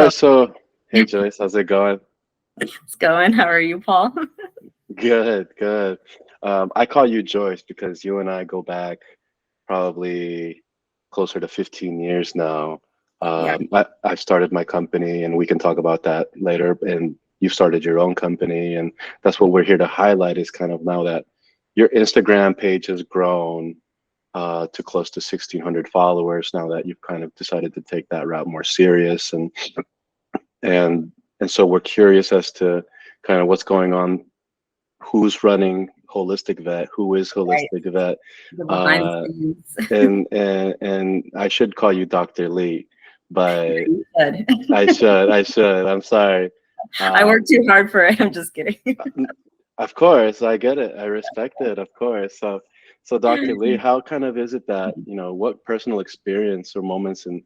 Yeah, so hey Joyce, how's it going? It's going. How are you, Paul? Good, good. I call you Joyce because you and I go back probably closer to 15 years now. Yeah. I started my company, and we can talk about that later. And you started your own company, and that's what we're here to highlight is kind of now that your Instagram page has grown to close to 1,600 followers now that you've kind of decided to take that route more serious. And and so we're curious as to kind of what's going on, who's running Holistic Vet, who is Right. Holistic Vet, The behind uh, the scenes. and I should call you Dr. Lee, but You said. I should. I'm sorry. I work Um, too hard for it. I'm just kidding. of course, I get it. I respect it. Of course. So Dr. Lee, how kind of is it that, what personal experience or moments in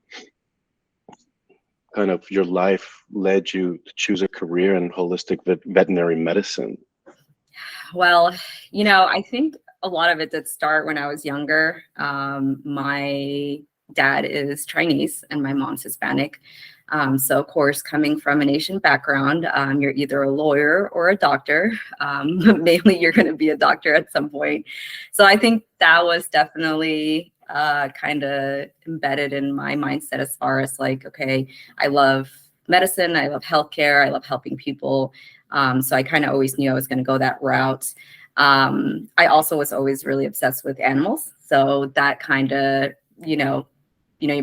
kind of your life led you to choose a career in holistic veterinary medicine? Well, I think a lot of it did start when I was younger. My dad is Chinese and my mom's Hispanic. So, of course, coming from an Asian background, you're either a lawyer or a doctor. Mainly, you're going to be a doctor at some point. So, I think that was definitely kind of embedded in my mindset as far as like, okay, I love medicine, I love healthcare, I love helping people. So I kind of always knew I was going to go that route. I also was always really obsessed with animals. So that kind of, you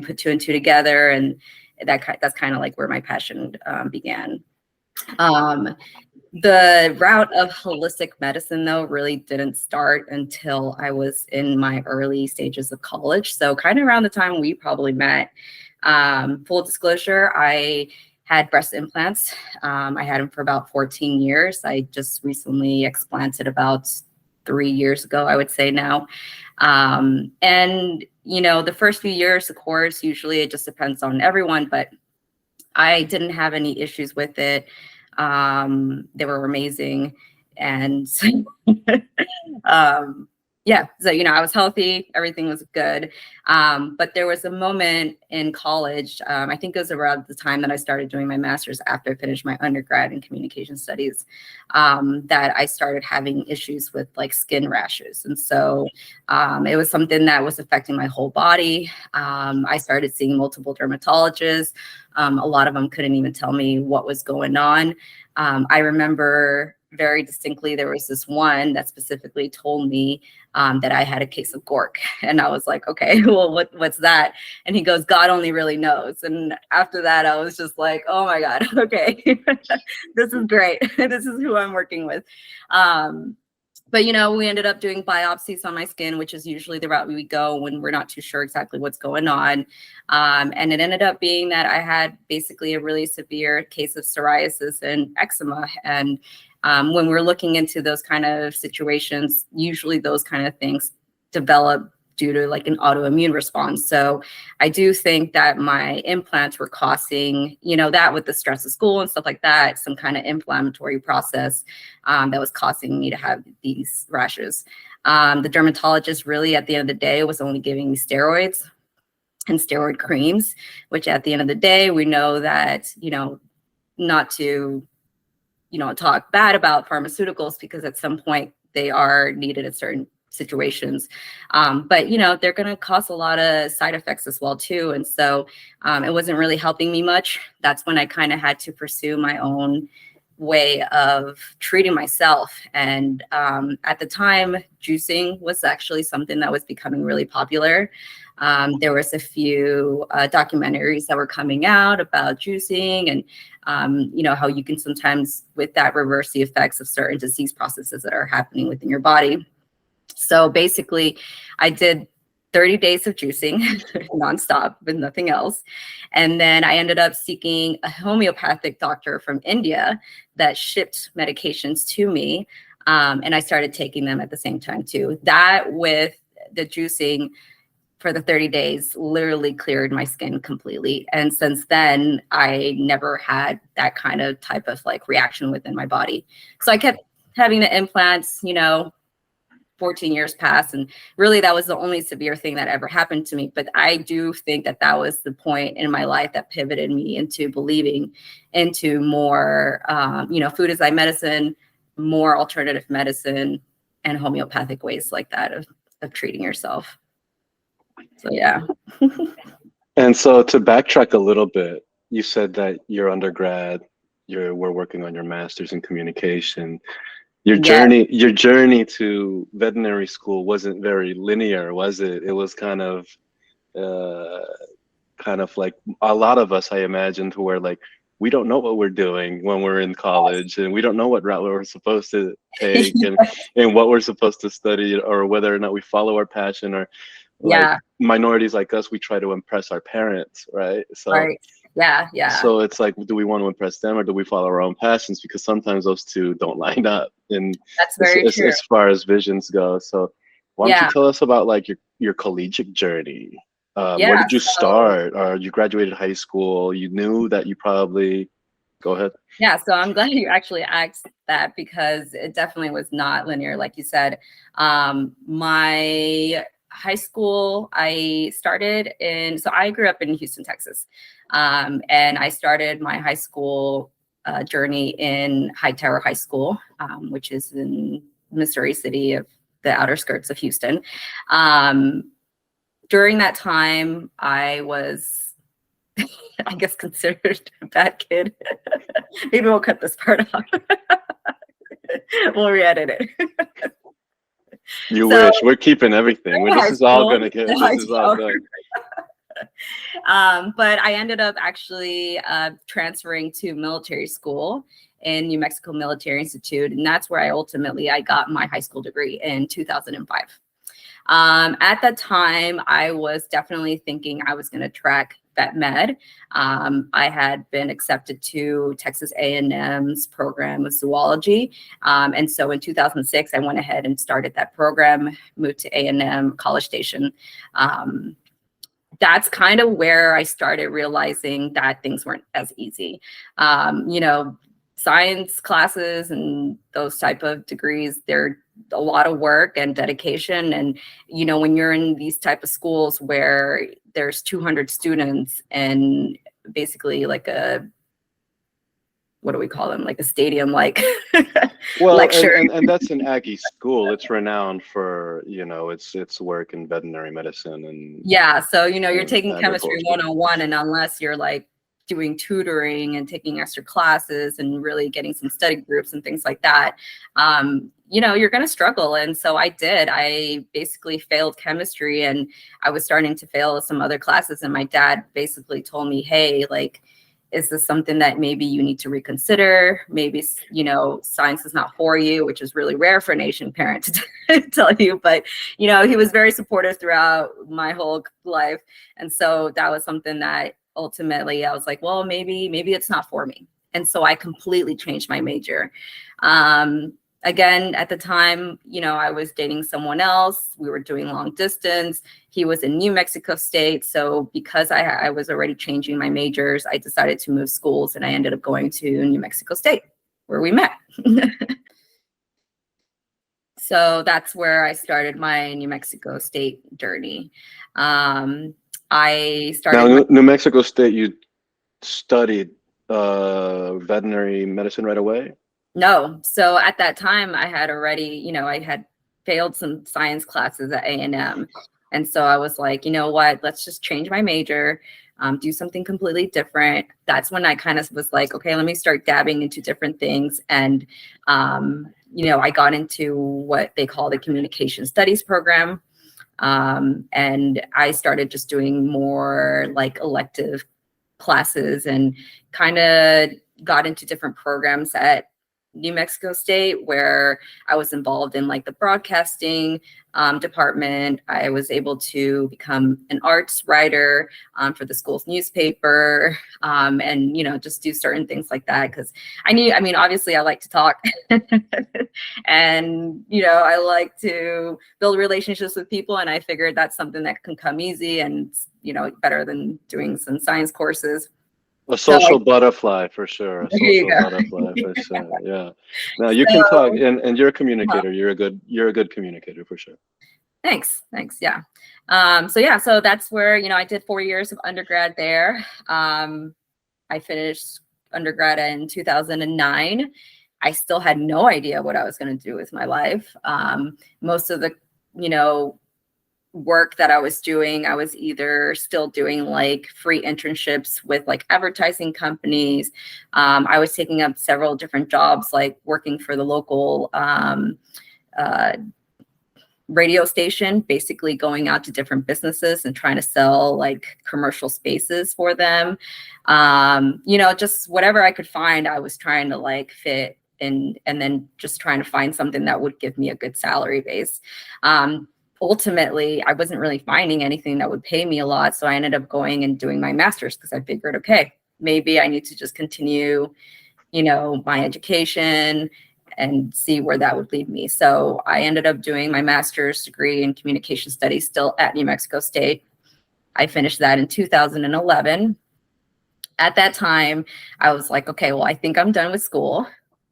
put two and two together, and that's kind of like where my passion began. Um, the route of holistic medicine, though, really didn't start until I was in my early stages of college. So kind of around the time we probably met. Full disclosure, I had breast implants. I had them for about 14 years. I just recently explanted about 3 years ago, I would say now. And, the first few years, of course, usually it just depends on everyone, but I didn't have any issues with it. They were amazing. And um, yeah, so, I was healthy, everything was good. But there was a moment in college, I think it was around the time that I started doing my master's after I finished my undergrad in communication studies, that I started having issues with like skin rashes. And so it was something that was affecting my whole body. I started seeing multiple dermatologists. A lot of them couldn't even tell me what was going on. I remember very distinctly there was this one that specifically told me that I had a case of gork, and I was like, okay, well, what's that? And he goes, God only really knows. And after that, I was just like, oh my God, okay, this is great. This is who I'm working with. But we ended up doing biopsies on my skin, which is usually the route we go when we're not too sure exactly what's going on. And it ended up being that I had basically a really severe case of psoriasis and eczema. And when we're looking into those kind of situations, usually those kind of things develop due to like an autoimmune response. So I do think that my implants were causing, that with the stress of school and stuff like that, some kind of inflammatory process that was causing me to have these rashes. The dermatologist really at the end of the day was only giving me steroids and steroid creams, which at the end of the day, we know that, not to, talk bad about pharmaceuticals because at some point they are needed in certain situations. But they're going to cause a lot of side effects as well too. And so it wasn't really helping me much. That's when I kind of had to pursue my own way of treating myself. And at the time, juicing was actually something that was becoming really popular. There was a few documentaries that were coming out about juicing and how you can sometimes with that reverse the effects of certain disease processes that are happening within your body. So basically, I did 30 days of juicing nonstop with nothing else. And then I ended up seeking a homeopathic doctor from India that shipped medications to me. And I started taking them at the same time too. That with the juicing for the 30 days literally cleared my skin completely. And since then, I never had that kind of type of like reaction within my body. So I kept having the implants, 14 years passed, and really that was the only severe thing that ever happened to me. But I do think that that was the point in my life that pivoted me into believing into more, food as medicine, more alternative medicine, and homeopathic ways like that of treating yourself. So yeah. And so to backtrack a little bit, you said that your undergrad, you were working on your master's in communication. Your journey to veterinary school wasn't very linear, was it? It was uh, kind of like a lot of us, I imagine, to where like we don't know what we're doing when we're in college, and we don't know what route we're supposed to take, and what we're supposed to study, or whether or not we follow our passion, or like minorities like us, we try to impress our parents, right? So so it's like, do we want to impress them, or do we follow our own passions? Because sometimes those two don't line up, and that's very true as far as visions go. So why don't you tell us about like your collegiate journey? Where did you start? Or you graduated high school, you knew that you probably, go ahead. Yeah, so I'm glad you actually asked that, because it definitely was not linear, like you said. My high school, I grew up in Houston, Texas. And I started my high school journey in High Tower High School, which is in Missouri City, of the outer skirts of Houston. During that time, I was, I guess, considered a bad kid. Maybe we'll cut this part out. We'll re-edit it. You wish. We're keeping everything. This is all going to get, this is all good. But I ended up actually transferring to military school in New Mexico Military Institute. And that's where I got my high school degree in 2005. At that time, I was definitely thinking I was going to track vet med. I had been accepted to Texas A&M's program of zoology. And so in 2006, I went ahead and started that program, moved to A&M College Station. That's kind of where I started realizing that things weren't as easy. Science classes and those type of degrees, they're a lot of work and dedication. And, when you're in these type of schools where there's 200 students and basically like what do we call them? Like a stadium, like lecture. And that's an Aggie school. It's renowned for, its work in veterinary medicine. And so, you're taking chemistry 101, and unless you're like doing tutoring and taking extra classes and really getting some study groups and things like that, you're going to struggle. And so I basically failed chemistry, and I was starting to fail some other classes. And my dad basically told me, hey, like, is this something that maybe you need to reconsider? Maybe, science is not for you, which is really rare for an Asian parent to tell you. But, he was very supportive throughout my whole life. And so that was something that ultimately I was like, well, maybe it's not for me. And so I completely changed my major. Again, at the time, I was dating someone else. We were doing long distance. He was in New Mexico State. So because I was already changing my majors, I decided to move schools, and I ended up going to New Mexico State, where we met. So that's where I started my New Mexico State journey. I started New Mexico State. You studied veterinary medicine right away? No. So at that time, I had already, I had failed some science classes at A&M. And so I was like, you know what, let's just change my major, do something completely different. That's when I kind of was like, okay, let me start dabbing into different things. And, I got into what they call the communication studies program. And I started just doing more like elective classes, and kind of got into different programs at New Mexico State, where I was involved in like the broadcasting department. I was able to become an arts writer for the school's newspaper, and just do certain things like that, because obviously I like to talk and I like to build relationships with people, and I figured that's something that can come easy, and better than doing some science courses. A So social butterfly for sure. A there you social go. butterfly for sure. Yeah. Now you can talk, So and you're a communicator. You're a good communicator for sure. thanks. Yeah. So yeah, so that's where, I did 4 years of undergrad there. I finished undergrad in 2009. I still had no idea what I was going to do with my life. Most of the, you know, work that I was doing, I was either still doing like free internships with like advertising companies. I was taking up several different jobs, like working for the local uh, radio station, basically going out to different businesses and trying to sell like commercial spaces for them. Just whatever I could find, I was trying to like fit and then just trying to find something that would give me a good salary base. Ultimately, I wasn't really finding anything that would pay me a lot. So I ended up going and doing my master's because I figured, okay, maybe I need to just continue, my education and see where that would lead me. So I ended up doing my master's degree in communication studies still at New Mexico State. I finished that in 2011. At that time, I was like, okay, well, I think I'm done with school.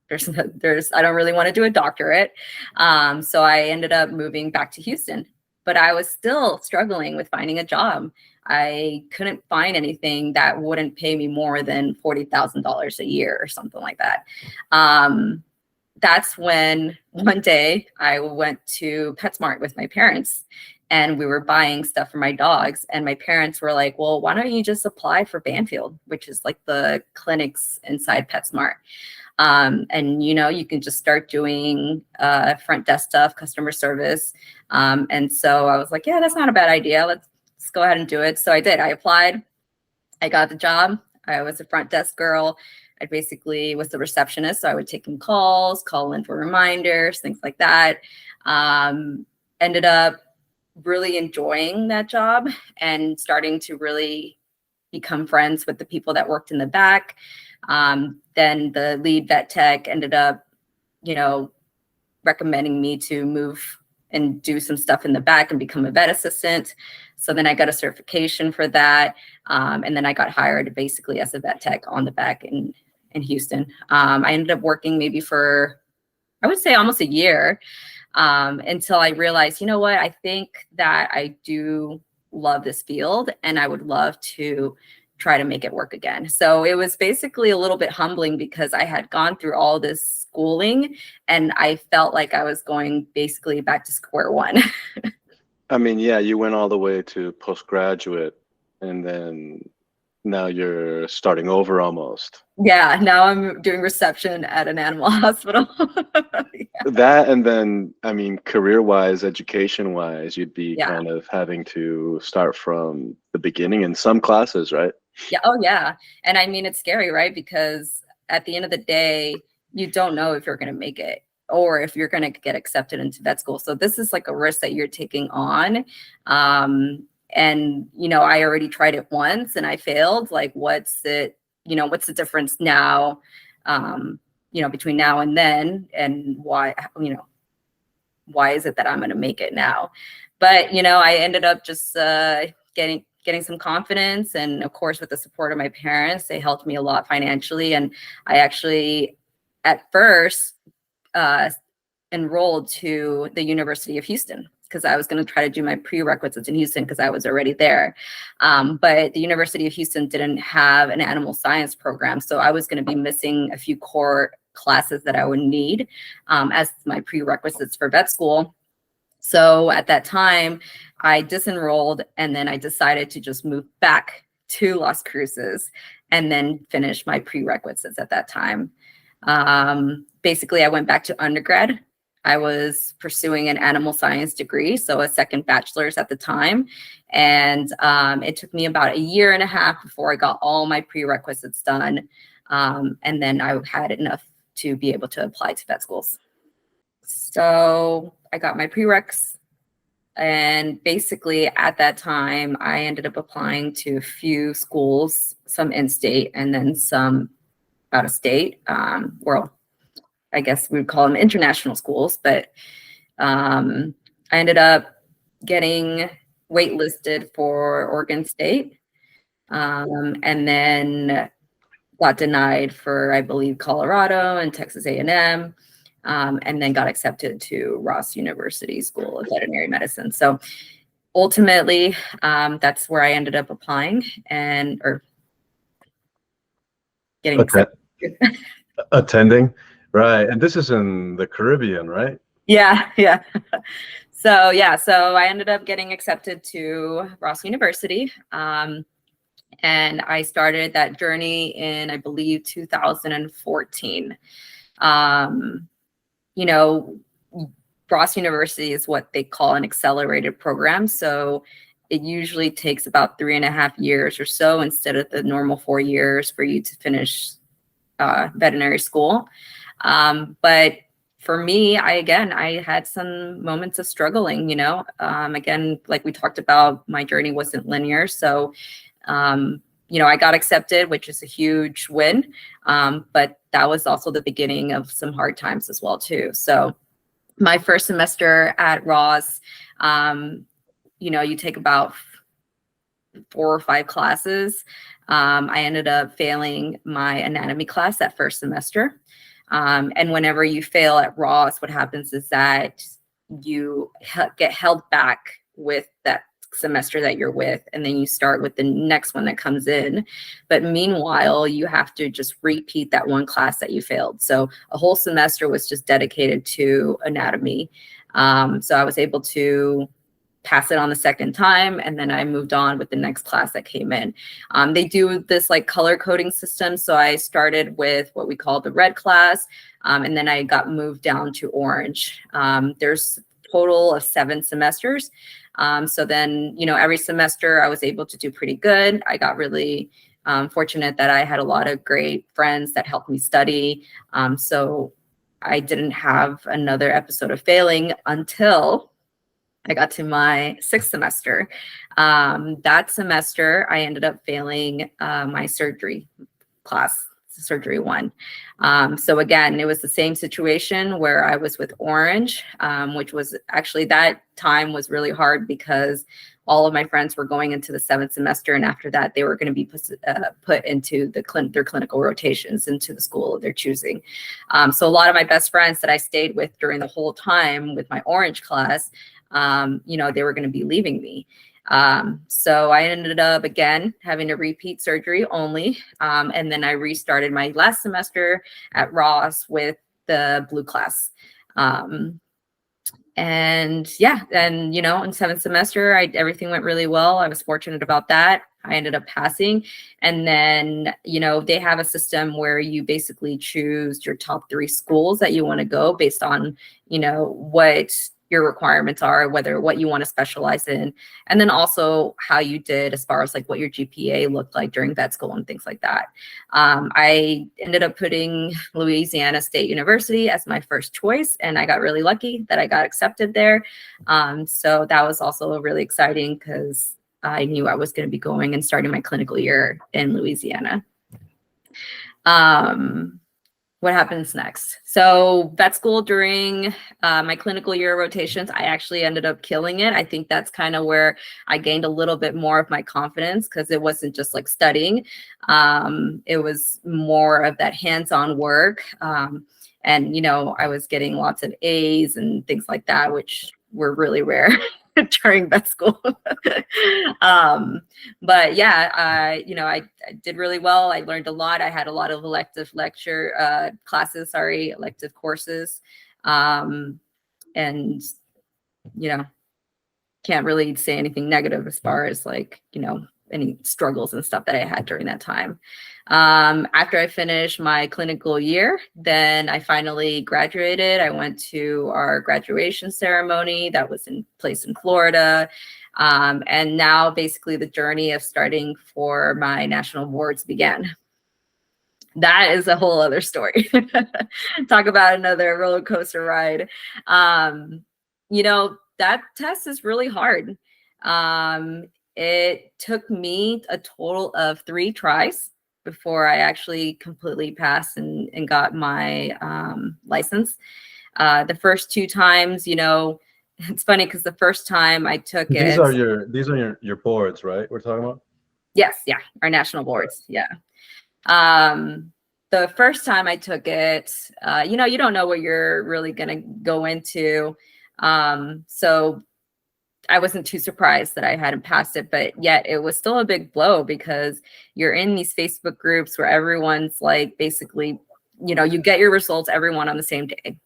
I don't really want to do a doctorate. So I ended up moving back to Houston, but I was still struggling with finding a job. I couldn't find anything that wouldn't pay me more than $40,000 a year or something like that. That's when one day I went to PetSmart with my parents and we were buying stuff for my dogs. And my parents were like, well, why don't you just apply for Banfield, which is like the clinics inside PetSmart. And you can just start doing front desk stuff, customer service. And so I was like, yeah, that's not a bad idea. Let's go ahead and do it. So I did. I applied. I got the job. I was a front desk girl. I basically was the receptionist. So I would take in calls, call in for reminders, things like that. Ended up really enjoying that job and starting to really become friends with the people that worked in the back. Then the lead vet tech ended up, recommending me to move and do some stuff in the back and become a vet assistant. So then I got a certification for that. And then I got hired basically as a vet tech on the back in Houston. I ended up working maybe for, I would say almost a year until I realized, you know what, I think that I do love this field and I would love to try to make it work again. So it was basically a little bit humbling because I had gone through all this schooling and I felt like I was going basically back to square one. I mean, yeah, you went all the way to postgraduate, and then now you're starting over almost. Yeah, now I'm doing reception at an animal hospital. That, and then, I mean, career-wise, education-wise, you'd be Yeah. kind of having to start from the beginning in some classes, right? Yeah. Oh, yeah. And I mean, it's scary, right? Because at the end of the day, you don't know if you're going to make it or if you're going to get accepted into vet school. So this is like a risk that you're taking on. And, I already tried it once and I failed. Like, what's the difference now, between now and then and why is it that I'm going to make it now? But, I ended up just getting some confidence. And of course, with the support of my parents, they helped me a lot financially. And I actually, at first, enrolled to the University of Houston because I was going to try to do my prerequisites in Houston because I was already there. But the University of Houston didn't have an animal science program. So I was going to be missing a few core classes that I would need as my prerequisites for vet school. So at that time, I disenrolled and then I decided to just move back to Las Cruces and then finish my prerequisites at that time. Basically, I went back to undergrad. I was pursuing an animal science degree, so a second bachelor's at the time. And it took me about a year and a half before I got all my prerequisites done. And then I had enough to be able to apply to vet schools. So I got my prereqs. And basically at that time, I ended up applying to a few schools, some in-state and then some out of state. Well, I guess we would call them international schools, but I ended up getting waitlisted for Oregon State. And then got denied for, I believe, Colorado and Texas A&M, and then got accepted to Ross University School of Veterinary Medicine. So ultimately, that's where I ended up applying or getting accepted. Attending, right? And this is in the Caribbean, right? Yeah. So I ended up getting accepted to Ross University. And I started that journey in, I believe, 2014. Ross University is what they call an accelerated program. So it usually takes about 3.5 years or so instead of the normal 4 years for you to finish veterinary school. But for me, I had some moments of struggling, again, like we talked about, my journey wasn't linear. So, I got accepted, which is a huge win. But that was also the beginning of some hard times as well, too. So my first semester at Ross, you take about 4 or 5 classes. I ended up failing my anatomy class that first semester. And whenever you fail at Ross, what happens is that you get held back with that semester that you're with, and then you start with the next one that comes in. But meanwhile, you have to just repeat that one class that you failed. So a whole semester was just dedicated to anatomy. So I was able to pass it on the second time, and then I moved on with the next class that came in. They do this like color coding system. So I started with what we call the red class, and then I got moved down to orange. There's a total of 7 semesters. So then, every semester I was able to do pretty good. I got really fortunate that I had a lot of great friends that helped me study. So I didn't have another episode of failing until I got to my 6th semester. That semester, I ended up failing my surgery class, surgery 1. So again, it was the same situation where I was with orange, which was actually, that time was really hard because all of my friends were going into the 7th semester, and after that, they were going to be put into their clinical rotations into the school of their choosing. So a lot of my best friends that I stayed with during the whole time with my orange class, they were going to be leaving me. So I ended up again having to repeat surgery only. And then I restarted my last semester at Ross with the blue class. And in 7th semester, everything went really well. I was fortunate about that. I ended up passing. And then, they have a system where you basically choose your top 3 schools that you want to go based on, what your requirements are, what you want to specialize in, and then also how you did as far as like what your GPA looked like during vet school and things like that. I ended up putting Louisiana State University as my first choice, and I got really lucky that I got accepted there. So that was also really exciting because I knew I was going to be going and starting my clinical year in Louisiana. What happens next? So vet school during my clinical year rotations, I actually ended up killing it. I think that's kind of where I gained a little bit more of my confidence, because it wasn't just like studying. It was more of that hands-on work. And, I was getting lots of A's and things like that, which were really rare during vet school. But yeah, I did really well. I learned a lot. I had a lot of elective courses. And, can't really say anything negative as far as like, any struggles and stuff that I had during that time. After I finished my clinical year, then I finally graduated. I went to our graduation ceremony that was in place in Florida. And now basically the journey of starting for my national boards began. That is a whole other story. Talk about another roller coaster ride. That test is really hard. It took me a total of 3 tries before I actually completely passed and got my license. The first 2 times, it's funny because the first time I took it. These are your boards, right? We're talking about? Yes, yeah, our national boards, yeah. The first time I took it, you don't know what you're really going to go into. So I wasn't too surprised that I hadn't passed it, but yet it was still a big blow because you're in these Facebook groups where everyone's like, basically, you get your results, everyone on the same day.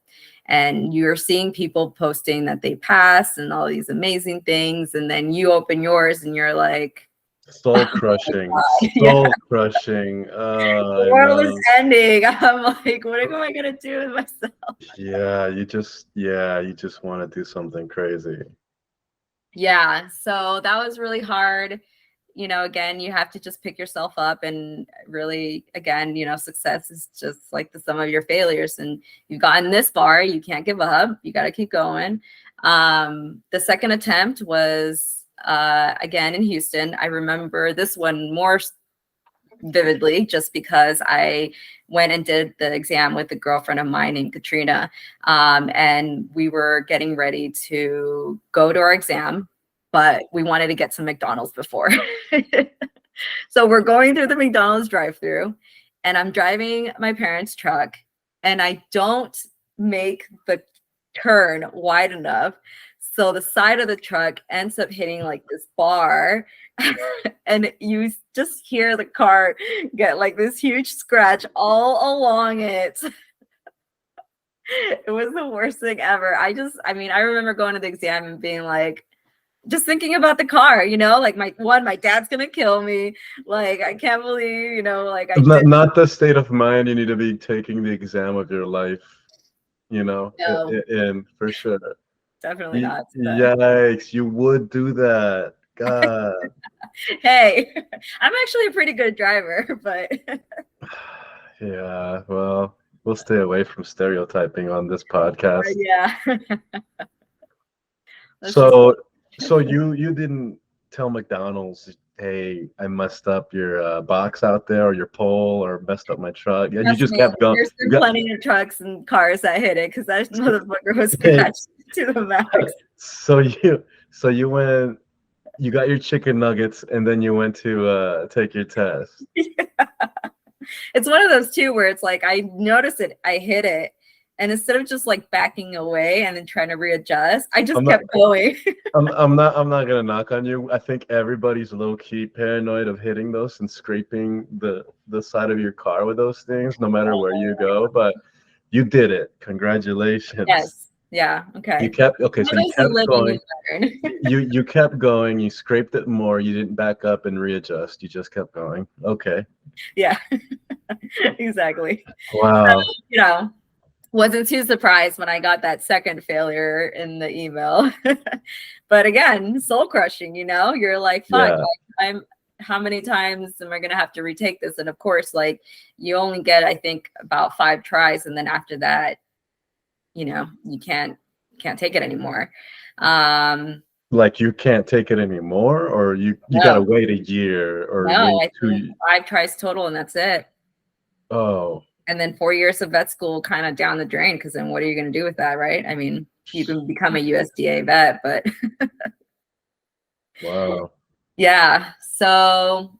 And you're seeing people posting that they passed and all these amazing things. And then you open yours and you're like, soul crushing, yeah. soul crushing. The I world is know. ending. I'm like, what am I gonna do with myself? Yeah, you just want to do something crazy. Yeah, so that was really hard. Again, you have to just pick yourself up and really, again, success is just like the sum of your failures. And you've gotten this far, you can't give up. You got to keep going. The second attempt was again in Houston. I remember this one more vividly just because I went and did the exam with a girlfriend of mine named Katrina. And we were getting ready to go to our exam, but we wanted to get some McDonald's before. So we're going through the McDonald's drive-through and I'm driving my parents' truck and I don't make the turn wide enough. So the side of the truck ends up hitting like this bar and you just hear the car get like this huge scratch all along it. It was the worst thing ever. I remember going to the exam and being like, just thinking about the car, like my dad's gonna kill me. Like, I can't believe, like I did. Not the state of mind you need to be taking the exam of your life, No, and for sure. definitely not. Yikes, you would do that. God. Hey, I'm actually a pretty good driver, but Yeah, well, we'll stay away from stereotyping on this podcast. yeah. So you didn't tell McDonald's, hey, I messed up your box out there or your pole or messed up my truck. Yeah, you Trust just me, kept going. there's been plenty of trucks and cars that hit it because that motherfucker was scratched to the max. So you went, you got your chicken nuggets and then you went to take your test. Yeah. It's one of those too where it's like I noticed it, I hit it, and instead of just like backing away and then trying to readjust, I just kept going. I'm not gonna knock on you. I think everybody's low key paranoid of hitting those and scraping the side of your car with those things, no matter where you go. But you did it. Congratulations. Yes. Yeah. Okay. You kept so you kept going. You kept going. You scraped it more. You didn't back up and readjust. You just kept going. Okay. Yeah. Exactly. Wow. Wasn't too surprised when I got that second failure in the email. But again, soul crushing, you're like, fuck, like, how many times am I going to have to retake this? And of course, like you only get, I think, about 5 tries. And then after that, you can't take it anymore. Like you can't take it anymore, or you got to wait a year or wait 2 years. 5 tries total. And that's it. Oh. And then 4 years of vet school kind of down the drain, because then what are you going to do with that, right? I mean, you can become a USDA vet, but wow. Yeah. So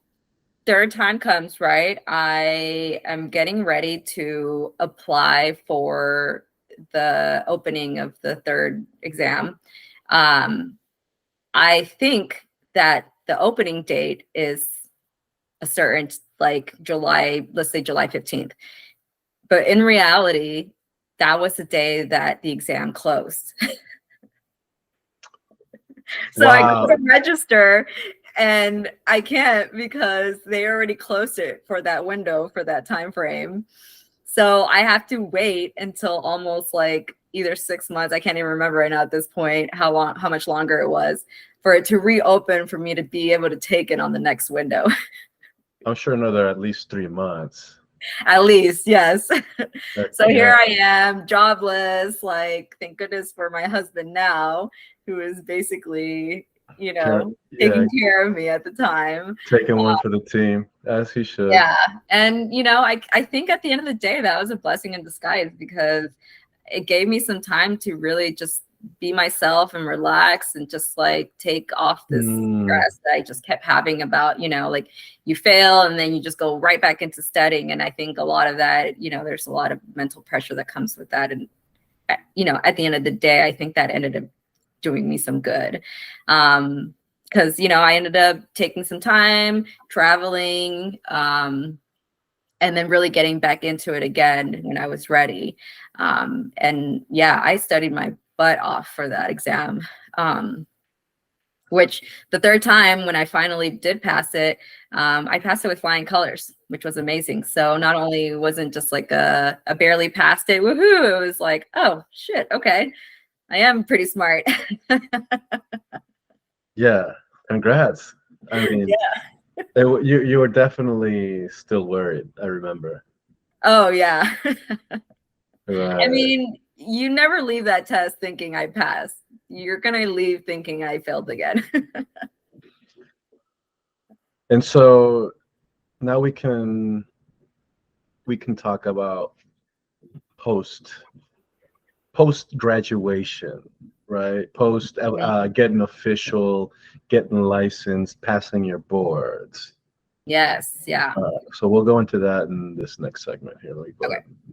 third time comes, right? I am getting ready to apply for the opening of the third exam. I think that the opening date is a certain, like July, let's say July 15th. But in reality, that was the day that the exam closed. So wow. I go to register and I can't because they already closed it for that window for that time frame. So I have to wait until almost like either 6 months. I can't even remember right now at this point how much longer it was for it to reopen for me to be able to take it on the next window. I'm sure another at least 3 months. At least, yes. So here I am, jobless, like, thank goodness for my husband now, who is basically, taking care of me at the time. Taking one for the team, as he should. Yeah. And, I think at the end of the day, that was a blessing in disguise because it gave me some time to really just be myself and relax and just like take off this stress that I just kept having about, you know, like you fail and then you just go right back into studying. And I think a lot of that, you know, there's a lot of mental pressure that comes with that. And, you know, at the end of the day, I think that ended up doing me some good. Because, you know, I ended up taking some time traveling, and then really getting back into it again when I was ready. And yeah, I studied my butt off for that exam, which the third time when I finally did pass it, I passed it with flying colors, which was amazing. So not only wasn't just like a barely passed it, woohoo, it was like, oh shit, okay, I am pretty smart. Yeah, congrats. I mean, Yeah. you were definitely still worried, I remember. Oh yeah. Right. I mean, you never leave that test thinking I passed. You're gonna leave thinking I failed again. And so now we can talk about post graduation, right? Post getting official, getting licensed, passing your boards. Yes, yeah. So we'll go into that in this next segment here. Let me go Okay. ahead and